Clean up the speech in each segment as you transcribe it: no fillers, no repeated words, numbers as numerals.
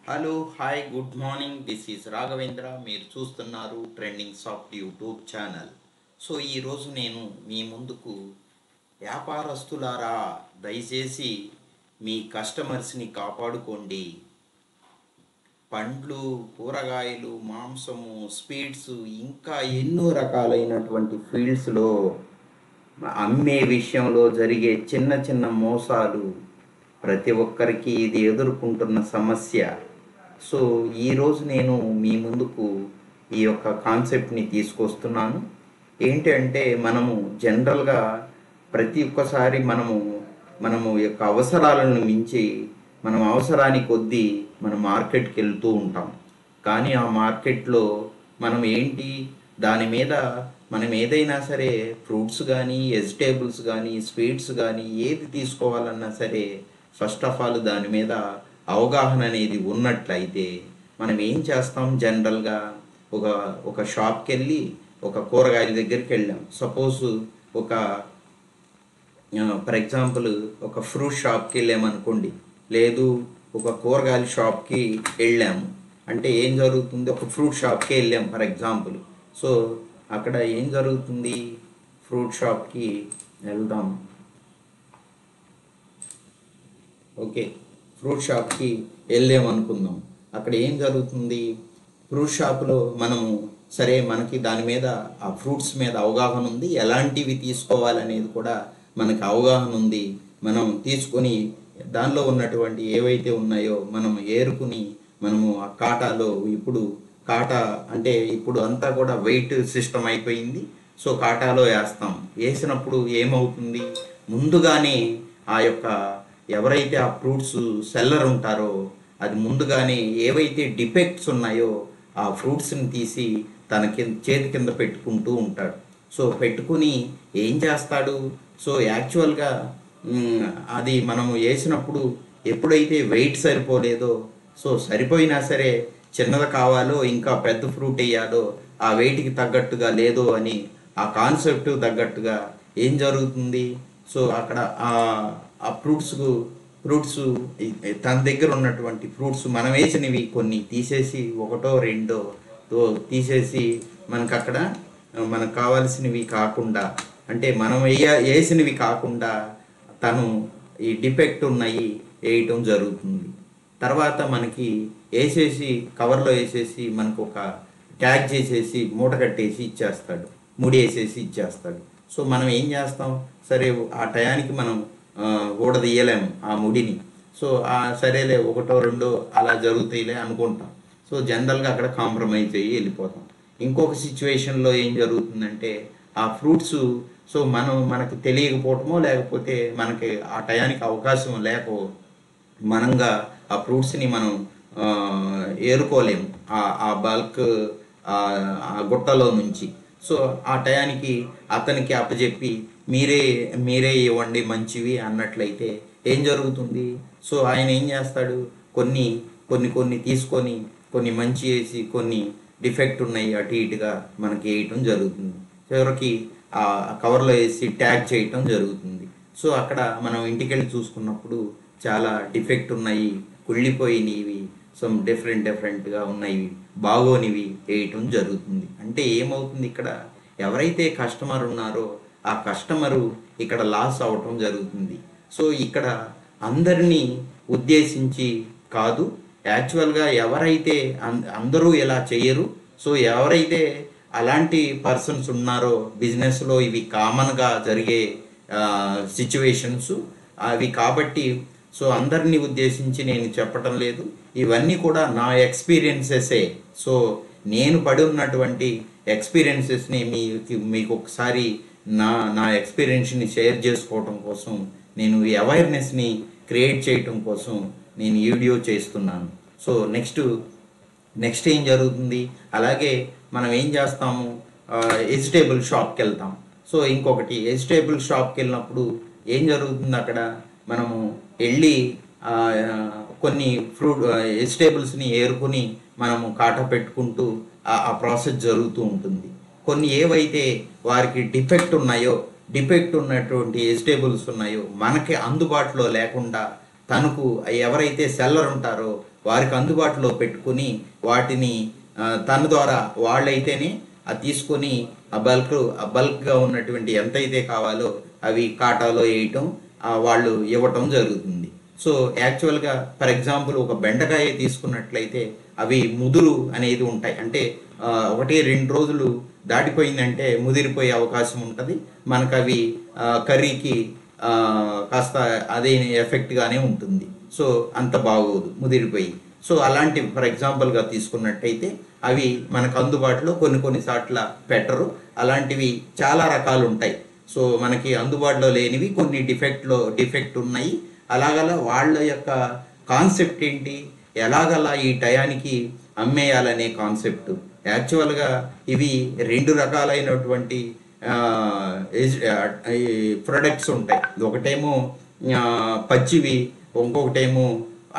Hello hi good morning this is Raghavendra. మీరు చూస్తున్నారు trending soft YouTube channel. So ఈరోజు నేను మీ ముందుకు వ్యాపారస్తులారా, దయచేసి మీ కస్టమర్స్ని కాపాడుకోండి. పండ్లు, కూరగాయలు, మాంసము, స్వీట్స్, ఇంకా ఎన్నో రకాలైనటువంటి ఫీల్డ్స్లో అమ్మే విషయంలో జరిగే చిన్న చిన్న మోసాలు ప్రతి ఒక్కరికి ఇది ఎదుర్కొంటున్న సమస్య. సో ఈరోజు నేను మీ ముందుకు ఈ యొక్క కాన్సెప్ట్ని తీసుకొస్తున్నాను. ఏంటంటే మనము జనరల్గా ప్రతి ఒక్కసారి మనము యొక్క అవసరాలను మించి మనం అవసరానికి కొద్దీ మనం మార్కెట్కి వెళ్తూ ఉంటాం. కానీ ఆ మార్కెట్లో మనం ఏంటి, దాని మీద మనం ఏదైనా సరే ఫ్రూట్స్ కానీ, వెజిటేబుల్స్ కానీ, స్వీట్స్ కానీ ఏది తీసుకోవాలన్నా సరే ఫస్ట్ ఆఫ్ ఆల్ దాని మీద అవగాహన అనేది ఉన్నట్లయితే మనం ఏం చేస్తాం, జనరల్గా ఒక ఒక షాప్కి వెళ్ళి ఒక కూరగాయల దగ్గరికి వెళ్ళాం. సపోజ్ ఒక ఫర్ ఎగ్జాంపుల్ ఒక ఫ్రూట్ షాప్కి వెళ్ళామనుకోండి, లేదు ఒక కూరగాయల షాప్కి వెళ్ళాము అంటే ఏం జరుగుతుంది, ఒక ఫ్రూట్ షాప్కి వెళ్ళాం ఫర్ ఎగ్జాంపుల్. సో అక్కడ ఏం జరుగుతుంది, ఫ్రూట్ షాప్కి వెళ్దాం. ఓకే, ఫ్రూట్ షాప్కి వెళ్ళామనుకుందాం. అక్కడ ఏం జరుగుతుంది, ఫ్రూట్ షాప్లో మనము సరే మనకి దాని మీద ఆ ఫ్రూట్స్ మీద అవగాహన ఉంది, ఎలాంటివి తీసుకోవాలనేది కూడా మనకి అవగాహన ఉంది. మనం తీసుకొని దానిలో ఉన్నటువంటి ఏవైతే ఉన్నాయో మనం ఏరుకుని మనము ఆ కాటాలో, ఇప్పుడు కాటా అంటే ఇప్పుడు అంతా కూడా వెయిట్ సిస్టమ్ అయిపోయింది. సో కాటాలో వేస్తాం. వేసినప్పుడు ఏమవుతుంది, ముందుగానే ఆ యొక్క ఎవరైతే ఆ ఫ్రూట్స్ సెల్లర్ ఉంటారో అది ముందుగానే ఏవైతే డిఫెక్ట్స్ ఉన్నాయో ఆ ఫ్రూట్స్ని తీసి తన చేతి కింద పెట్టుకుంటూ ఉంటాడు. సో పెట్టుకుని ఏం చేస్తాడు, సో యాక్చువల్గా అది మనము వేసినప్పుడు ఎప్పుడైతే వెయిట్ సరిపోలేదో, సో సరిపోయినా సరే చిన్నది కావాలో ఇంకా పెద్ద ఫ్రూట్ వేయాలో ఆ వెయిట్కి తగ్గట్టుగా లేదో అని ఆ కాన్సెప్ట్ తగ్గట్టుగా ఏం జరుగుతుంది, సో అక్కడ ఆ ఫ్రూట్స్ తన దగ్గర ఉన్నటువంటి ఫ్రూట్స్ మనం వేసినవి కొన్ని తీసేసి ఒకటో రెండో తీసేసి మనకు అక్కడ మనకు కావాల్సినవి కాకుండా, అంటే మనం వేసినవి కాకుండా తను ఈ డిఫెక్ట్ ఉన్నాయి వేయటం జరుగుతుంది. తర్వాత మనకి వేసేసి కవర్లో వేసేసి మనకు ఒక ట్యాగ్ చేసేసి మూట కట్టేసి ఇచ్చేస్తాడు, ముడి వేసేసి ఇచ్చేస్తాడు. సో మనం ఏం చేస్తాం, సరే ఆ టయానికి మనం ఊడదీయలేము ఆ ముడిని. సో సరేలే ఒకటో రెండో అలా జరుగుతాయిలే అనుకుంటాం. సో జనరల్గా అక్కడ కాంప్రమైజ్ అయ్యి వెళ్ళిపోతాం. ఇంకొక సిచ్యువేషన్లో ఏం జరుగుతుందంటే ఆ ఫ్రూట్స్ సో మనకు తెలియకపోవటమో లేకపోతే మనకి ఆ టయానికి అవకాశం లేకో మనంగా ఆ ఫ్రూట్స్ని మనం ఏరుకోలేము ఆ బల్క్ ఆ గుట్టలో నుంచి. సో ఆ టయానికి అతనికి అప్పచెప్పి మీరే ఇవ్వండి మంచివి అన్నట్లయితే ఏం జరుగుతుంది, సో ఆయన ఏం చేస్తాడు, కొన్ని కొన్ని కొన్ని తీసుకొని కొన్ని మంచి వేసి కొన్ని డిఫెక్ట్ ఉన్నాయి అటు ఇటుగా మనకి వేయటం జరుగుతుంది. చివరికి ఆ కవర్లో వేసి ట్యాగ్ చేయటం జరుగుతుంది. సో అక్కడ మనం ఇంటికి వెళ్ళి చూసుకున్నప్పుడు చాలా డిఫెక్ట్ ఉన్నాయి, కుళ్ళిపోయినవి, సమ్ డిఫరెంట్గా ఉన్నాయి, బాగోనివి వేయటం జరుగుతుంది. అంటే ఏమవుతుంది, ఇక్కడ ఎవరైతే కస్టమర్ ఉన్నారో ఆ కస్టమరు ఇక్కడ లాస్ అవటం జరుగుతుంది. సో ఇక్కడ అందరినీ ఉద్దేశించి కాదు, యాక్చువల్గా ఎవరైతే అందరూ ఇలా చేయరు. సో ఎవరైతే అలాంటి పర్సన్స్ ఉన్నారో బిజినెస్లో ఇవి కామన్గా జరిగే సిచ్యువేషన్స్ అవి కాబట్టి సో అందరినీ ఉద్దేశించి నేను చెప్పటం లేదు, ఇవన్నీ కూడా నా ఎక్స్పీరియన్సెసే. సో నేను పడి ఉన్నటువంటి ఎక్స్పీరియన్సెస్ని మీకు ఒకసారి నా ఎక్స్పీరియన్స్ని షేర్ చేసుకోవటం కోసం, నేను ఈ అవేర్నెస్ని క్రియేట్ చేయటం కోసం నేను వీడియో చేస్తున్నాను. సో నెక్స్ట్ ఏం జరుగుతుంది, అలాగే మనం ఏం చేస్తాము, వెజిటేబుల్ షాప్కి వెళ్తాం. సో ఇంకొకటి వెజిటేబుల్ షాప్కి వెళ్ళినప్పుడు ఏం జరుగుతుంది, అక్కడ మనము వెళ్ళి కొన్ని వెజిటేబుల్స్ని ఏరుకుని మనము కాట పెట్టుకుంటూ ఆ ప్రాసెస్ జరుగుతూ ఉంటుంది. కొన్ని ఏవైతే వారికి డిఫెక్ట్ ఉన్నటువంటి వెజిటేబుల్స్ ఉన్నాయో మనకి అందుబాటులో లేకుండా తనకు ఎవరైతే సెల్లర్ ఉంటారో వారికి అందుబాటులో పెట్టుకుని వాటిని తన ద్వారా వాళ్ళైతేనే అది తీసుకొని బల్క్గా ఉన్నటువంటి ఎంతైతే కావాలో అవి కాటాలో వేయటం వాళ్ళు ఇవ్వటం జరుగుతుంది. సో యాక్చువల్గా ఫర్ ఎగ్జాంపుల్ ఒక బెండకాయ తీసుకున్నట్లయితే అవి ముదురు అనేది ఉంటాయి. అంటే 1-2 రోజులు దాటిపోయిందంటే ముదిరిపోయే అవకాశం ఉంటుంది. మనకు అవి కర్రీకి కాస్త అదే ఎఫెక్ట్గానే ఉంటుంది. సో అంత బాగోదు ముదిరిపోయి. సో అలాంటి ఫర్ ఎగ్జాంపుల్గా తీసుకున్నట్టయితే అవి మనకు అందుబాటులో కొన్ని సార్లు పెట్టరు. అలాంటివి చాలా రకాలు ఉంటాయి. సో మనకి అందుబాటులో లేనివి కొన్ని డిఫెక్ట్ ఉన్నాయి. అలాగలా వాళ్ళ యొక్క కాన్సెప్ట్ ఏంటి, ఎలాగలా ఈ టయానికి అమ్మేయాలనే కాన్సెప్ట్. యాక్చువల్గా ఇవి 2 రకాలైనటువంటి ప్రొడక్ట్స్ ఉంటాయి. ఒకటేమో పచ్చివి, ఇంకొకటేమో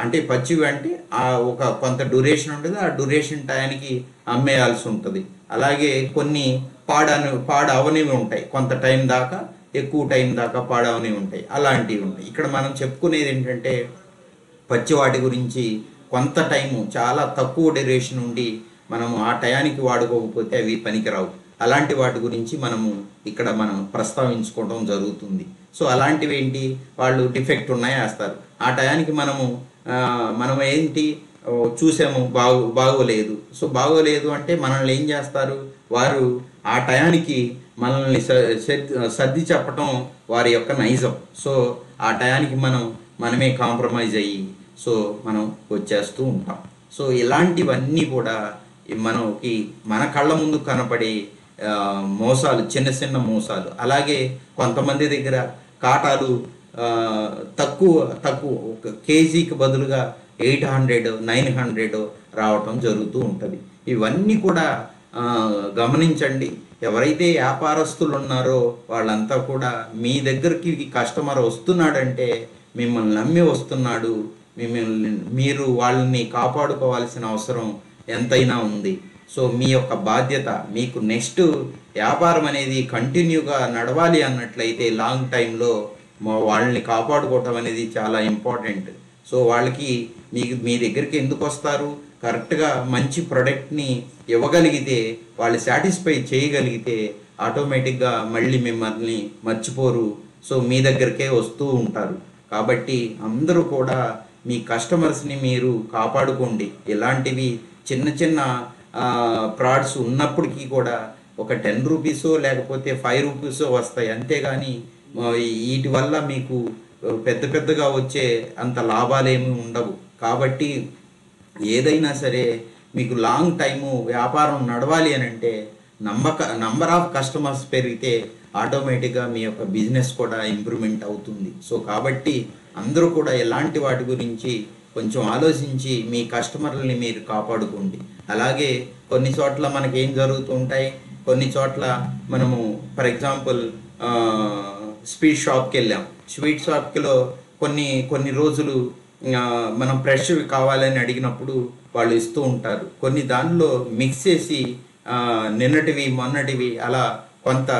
అంటే పచ్చివి అంటే ఒక కొంత డ్యూరేషన్ ఉంటుంది. ఆ డ్యూరేషన్ టయానికి అమ్మేయాల్సి ఉంటుంది. అలాగే కొన్ని పాడవనివి ఉంటాయి, కొంత టైం దాకా, ఎక్కువ టైం దాకా పాడవనివి ఉంటాయి. అలాంటివి ఉంటాయి. ఇక్కడ మనం చెప్పుకునేది ఏంటంటే పచ్చి వాటి గురించి కొంత టైము చాలా తక్కువ డ్యూరేషన్ ఉండి మనము ఆ టయానికి వాడుకోకపోతే అవి పనికిరావు. అలాంటి వాటి గురించి మనం ప్రస్తావించుకోవడం జరుగుతుంది. సో అలాంటివి ఏంటి, వాళ్ళు డిఫెక్ట్ ఉన్నాయి వేస్తారు. ఆ టయానికి మనం ఏంటి చూసాము బాగోలేదు. సో బాగోలేదు అంటే మనల్ని ఏం చేస్తారు, వారు ఆ టయానికి మనల్ని సర్ది చెప్పటం వారి యొక్క నైజం. సో ఆ టయానికి మనమే కాంప్రమైజ్ అయ్యి సో మనం వచ్చేస్తూ ఉంటాం. సో ఇలాంటివన్నీ కూడా మన కళ్ళ ముందు కనపడే మోసాలు, చిన్న మోసాలు. అలాగే కొంతమంది దగ్గర కాటాలు తక్కువ ఒక కేజీకి బదులుగా 800, 900 రావటం జరుగుతూ ఉంటుంది. ఇవన్నీ కూడా గమనించండి. ఎవరైతే వ్యాపారస్తులు ఉన్నారో వాళ్ళంతా కూడా మీ దగ్గరికి కస్టమర్ వస్తున్నాడంటే మిమ్మల్ని నమ్మి వస్తున్నాడు. మీరు వాళ్ళని కాపాడుకోవాల్సిన అవసరం ఎంతైనా ఉంది. సో మీ యొక్క బాధ్యత, మీకు నెక్స్ట్ వ్యాపారం అనేది కంటిన్యూగా నడవాలి అన్నట్లయితే లాంగ్ టైంలో వాళ్ళని కాపాడుకోవటం అనేది చాలా ఇంపార్టెంట్. సో వాళ్ళకి మీ దగ్గరికి ఎందుకు వస్తారు, కరెక్ట్గా మంచి ప్రోడక్ట్ని ఇవ్వగలిగితే, వాళ్ళు సాటిస్ఫై చేయగలిగితే ఆటోమేటిక్గా మళ్ళీ మిమ్మల్ని మర్చిపోరు. సో మీ దగ్గరికే వస్తూ ఉంటారు. కాబట్టి అందరూ కూడా మీ కస్టమర్స్ని మీరు కాపాడుకోండి. ఇలాంటివి చిన్న ఫ్రాడ్స్ ఉన్నప్పటికీ కూడా ఒక 10 రూపీసో లేకపోతే 5 రూపీసో వస్తాయి. అంతేగాని వీటి వల్ల మీకు పెద్దగా వచ్చే అంత లాభాలేమీ ఉండవు. కాబట్టి ఏదైనా సరే మీకు లాంగ్ టైము వ్యాపారం నడవాలి అని అంటే నంబర్ ఆఫ్ కస్టమర్స్ పెరిగితే ఆటోమేటిక్గా మీ యొక్క బిజినెస్ కూడా ఇంప్రూవ్మెంట్ అవుతుంది. సో కాబట్టి అందరూ కూడా ఎలాంటి వాటి గురించి కొంచెం ఆలోచించి మీ కస్టమర్లని మీరు కాపాడుకోండి. అలాగే కొన్ని చోట్ల మనకి ఏం జరుగుతుంటాయి, కొన్ని చోట్ల మనము ఫర్ ఎగ్జాంపుల్ స్వీట్ షాప్కి వెళ్ళాం. స్వీట్ షాప్లో కొన్ని రోజులు మనం ఫ్రెష్ కావాలని అడిగినప్పుడు వాళ్ళు ఇస్తూ ఉంటారు. కొన్ని దానిలో మిక్స్ చేసి నిన్నటివి మొన్నటివి అలా కొంత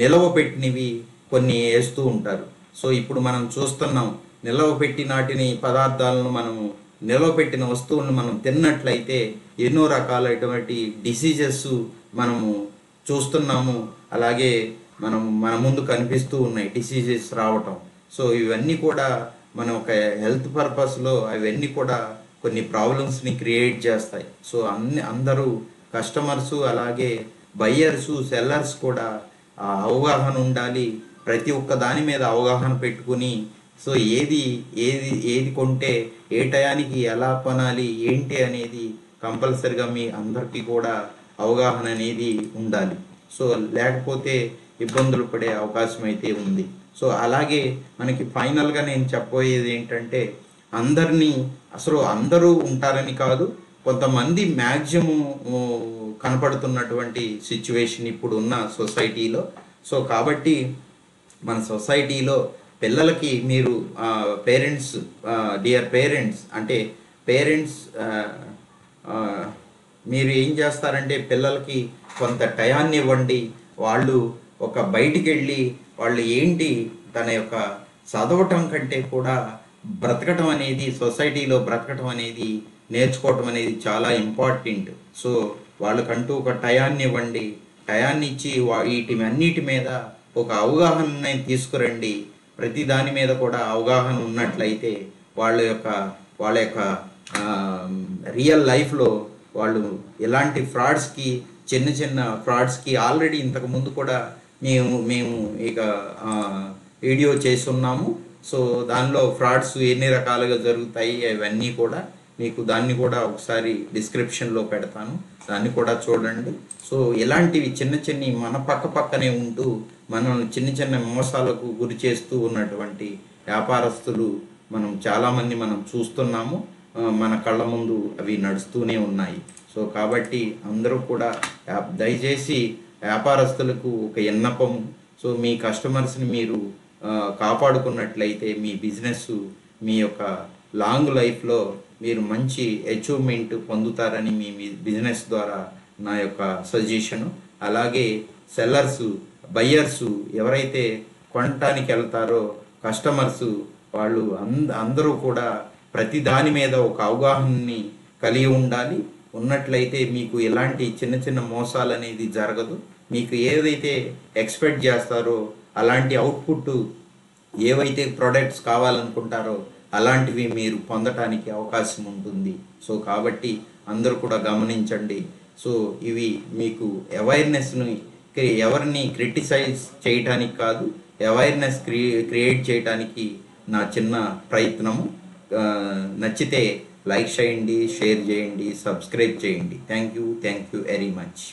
నిలవ పెట్టినవి కొన్ని వేస్తూ ఉంటారు. సో ఇప్పుడు మనం చూస్తున్నాం, నిలవ పెట్టి నాటిని పదార్థాలను నిలవ పెట్టిన వస్తువులను మనం తిన్నట్లయితే ఎన్నో రకాలైనటువంటి డిసీజెస్ మనము చూస్తున్నాము. అలాగే మన ముందు కనిపిస్తూ ఉన్నాయి డిసీజెస్ రావటం. సో ఇవన్నీ కూడా మన ఒక హెల్త్ పర్పస్లో అవన్నీ కూడా కొన్ని ప్రాబ్లమ్స్ని క్రియేట్ చేస్తాయి. సో అందరూ కస్టమర్సు అలాగే బయ్యర్సు సెల్లర్స్ కూడా అవగాహన ఉండాలి. ప్రతి ఒక్క దాని మీద అవగాహన పెట్టుకుని సో ఏది కొంటే ఏ టయానికి ఎలా కొనాలి ఏంటి అనేది కంపల్సరిగా మీ అందరికీ కూడా అవగాహన అనేది ఉండాలి. సో లేకపోతే ఇబ్బందులు పడే అవకాశం అయితే ఉంది. సో అలాగే మనకి ఫైనల్గా నేను చెప్పబోయేది ఏంటంటే అందరూ ఉంటారని కాదు, కొంతమంది మ్యాక్సిమం కనపడుతున్నటువంటి సిచ్యువేషన్ ఇప్పుడు ఉన్న సొసైటీలో. సో కాబట్టి మన సొసైటీలో పిల్లలకి మీరు పేరెంట్స్, డియర్ పేరెంట్స్ అంటే పేరెంట్స్ మీరు ఏం చేస్తారంటే పిల్లలకి కొంత టయాన్ని ఇవ్వండి. వాళ్ళు బయటికి వెళ్ళి వాళ్ళు ఏంటి తన యొక్క చదవటం కంటే కూడా బ్రతకటం అనేది, సొసైటీలో బ్రతకటం అనేది నేర్చుకోవటం అనేది చాలా ఇంపార్టెంట్. సో వాళ్ళకంటూ ఒక టయాన్ని ఇవ్వండి. టయాన్ని ఇచ్చి వీటి అన్నిటి మీద ఒక అవగాహనని తీసుకురండి. ప్రతి దాని మీద కూడా అవగాహన ఉన్నట్లయితే వాళ్ళ యొక్క రియల్ లైఫ్లో వాళ్ళు ఎలాంటి ఫ్రాడ్స్కి, చిన్న చిన్న ఫ్రాడ్స్కి ఆల్రెడీ ఇంతకుముందు కూడా మేము ఇక వీడియో చేసి ఉన్నాము. సో దానిలో ఫ్రాడ్స్ ఎన్ని రకాలుగా జరుగుతాయి అవన్నీ కూడా మీకు దాన్ని కూడా ఒకసారి డిస్క్రిప్షన్లో పెడతాను, దాన్ని కూడా చూడండి. సో ఇలాంటివి చిన్న చిన్ని మన పక్కనే ఉంటూ మనం చిన్న చిన్న మోసాలకు గురి చేస్తూ ఉన్నటువంటి వ్యాపారస్తులు చాలామంది మనం చూస్తున్నాము. మన కళ్ళ ముందు అవి నడుస్తూనే ఉన్నాయి. సో కాబట్టి అందరూ కూడా దయచేసి వ్యాపారస్తులకు ఒక విన్నపం, సో మీ కస్టమర్స్ని మీరు కాపాడుకున్నట్లయితే మీ బిజినెస్, మీ యొక్క లాంగ్ లైఫ్లో మీరు మంచి అచీవ్మెంట్ పొందుతారని మీ బిజినెస్ ద్వారా నా యొక్క సజెషను. అలాగే సెల్లర్సు, బయ్యర్సు ఎవరైతే కొనటానికి వెళ్తారో కస్టమర్సు, వాళ్ళు అందరూ కూడా ప్రతి దాని మీద ఒక అవగాహనని కలిగి ఉండాలి. ఉన్నట్లయితే మీకు ఎలాంటి చిన్న చిన్న మోసాలు అనేది జరగదు. మీకు ఏదైతే ఎక్స్పెక్ట్ చేస్తారో అలాంటి అవుట్పుట్, ఏవైతే ప్రోడక్ట్స్ కావాలనుకుంటారో అలాంటివి మీరు పొందటానికి అవకాశం ఉంటుంది. సో కాబట్టి అందరూ కూడా గమనించండి. సో ఇవి మీకు అవేర్నెస్ని, ఎవరిని క్రిటిసైజ్ చేయటానికి కాదు, అవేర్నెస్ క్రియేట్ చేయటానికి నా చిన్న ప్రయత్నము. నచ్చితే లైక్ చేయండి, షేర్ చేయండి, సబ్స్క్రైబ్ చేయండి. Thank you very much.